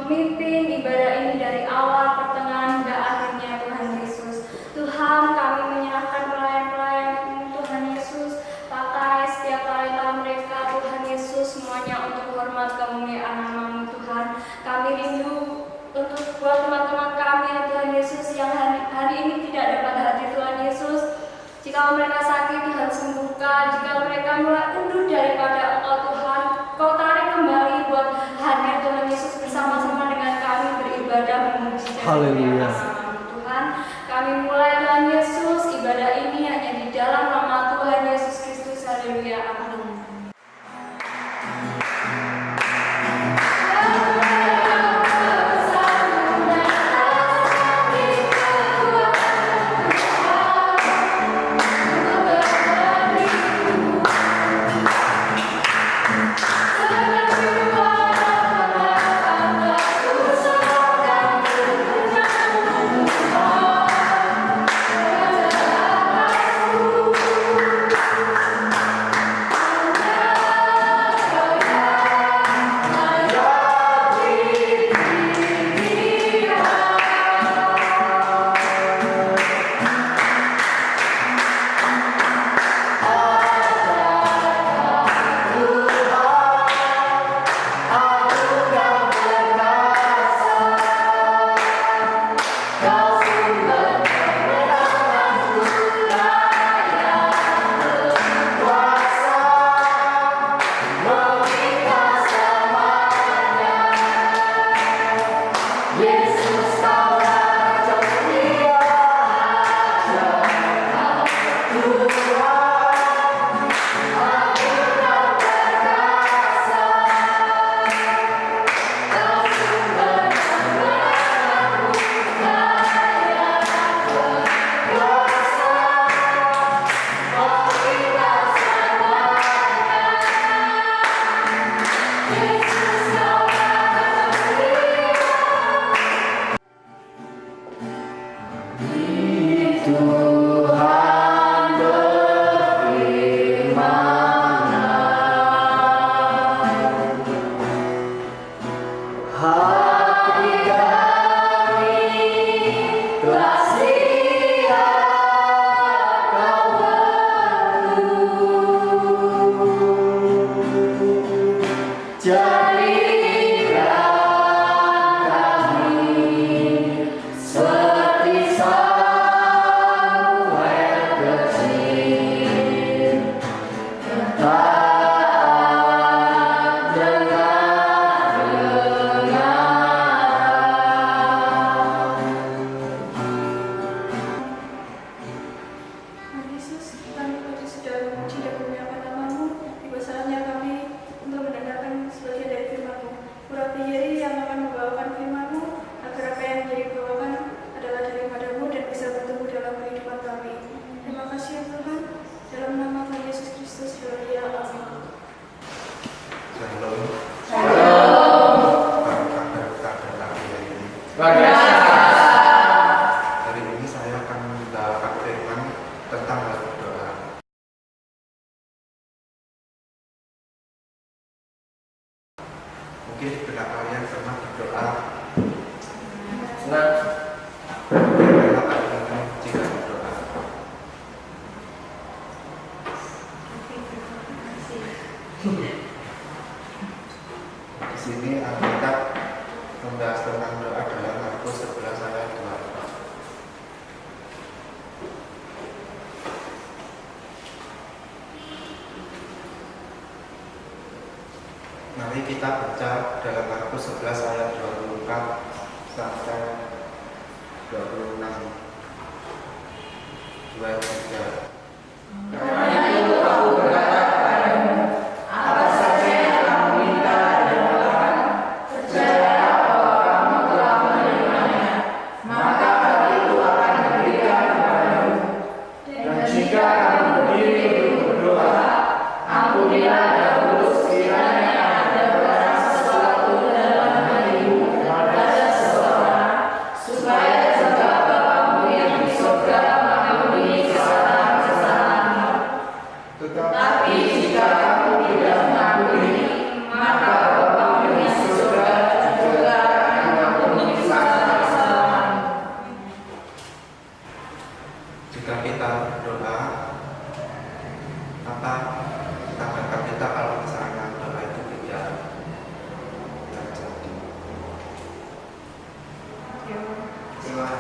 memimpin ibadah ini dari awal, pertengahan, hingga akhirnya Tuhan Yesus. Tuhan, kami menyerahkan pelayan-pelayan Tuhan Yesus, pakai setiap talenta mereka Tuhan Yesus, semuanya untuk hormat kemuliaan nama-Mu Tuhan. Kami rindu untuk buat teman-teman kami ya Tuhan Yesus yang hari ini tidak dapat hadir Tuhan Yesus. Jika mereka sakit Tuhan sembuhkan, jika mereka mulai undur daripada Engkau Tuhan, Kau tarik kembali buat hadir Tuhan Yesus bersama-sama dengan kami beribadah memuji Haleluya. Tuhan. Kami mulai Tuhan Yesus, ibadah ini hanya di dalam nama Tuhan Yesus Kristus. Haleluya. Amin. Mungkin benak kalian pernah berdoa. Jika berdoa. Di sini Alkitab membahas tentang doa dalam Markus 11 ayat 24. Mari kita baca dalam Markus 11 ayat 24 sampai 26. 2, 3. Karena itu aku berkata kepadamu, apa saja yang kamu minta dan doakan, percayalah bahwa kamu telah menerimanya, maka hal itu akan diberikan kepadamu. Dan jika kamu berdiri untuk berdoa, ampunilah dahulu sekiranya ada barang sesuatu dalam hatimu kepada seseorang, supaya juga Bapamu yang di surga mengampuni kesalahan Nah,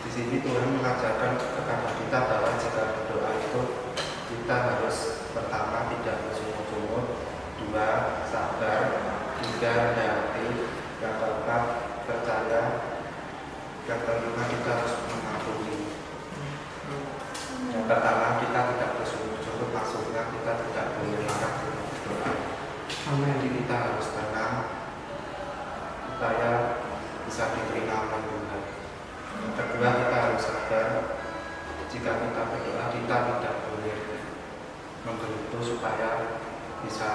di sini Tuhan mengajarkan kepada kita bahwa jika berdoa itu kita harus pertama tidak bersungut-sungut, dua sabar, tiga rendah hati, yang keempat percaya, yang kelima kita harus mengampuni. Yang pertama kita tidak bersungut-sungut, maksudnya kita tidak boleh marah dengan berdoa. Jadi kita harus tenang supaya bisa diterima oleh Tuhan. Yang kedua kita harus sabar. Jika kita berdoa kita tidak boleh menggerutu supaya bisa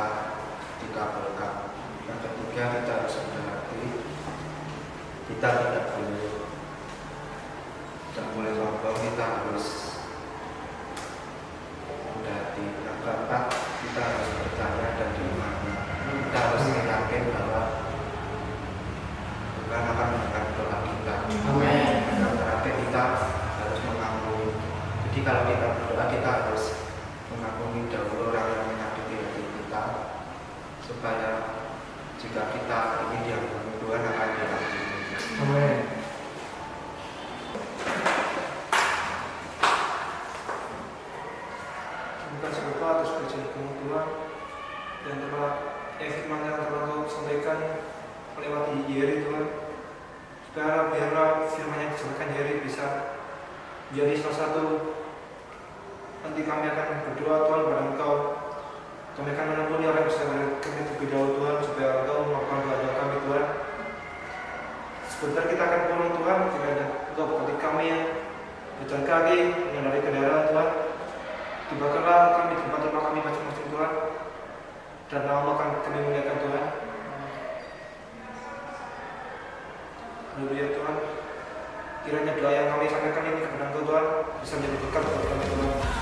dikabulkan. Yang ketiga kita harus rendah hati. Kita tidak boleh sombong, kita harus rendah hati. Yang keempat kita harus percaya dan diimani. Kita harus yakin bahwa Tuhan akan mendengar doa kita. Amin. Yang terakhir kita harus mengampuni. Jadi kalau kita berdoa kita harus mengampuni dahulu orang yang menyakiti hati kita, supaya jika kita ini diampuni Tuhan akan diampuni. Amin. Terima kasih Bapak atas bacaan Tuhan dan telah firman yang telah Kau sampaikan melewati Yeri Tuhan. Supaya biarlah firman yang disampaikan Yeri bisa menjadi salah satu. Nanti kami akan berdoa Tuhan kepada Engkau. Kami akan mengampuni orang yang bersama kami terlebih dahulu Tuhan, supaya Engkau melakukan doa kami Tuhan. Sebentar kita akan pulang Tuhan, kiranya Engkau berkati kami yang berjalan kaki, mengendarai kendaraan Tuhan. Tibakanlah kami di tempat rumah kami masing-masing Tuhan, dan nama akan kami muliakan Tuhan. Haleluya Tuhan. Kiranya doa yang kami sampaikan ini kepada Engkau Tuhan bisa menjadi berkat bagi kami Tuhan.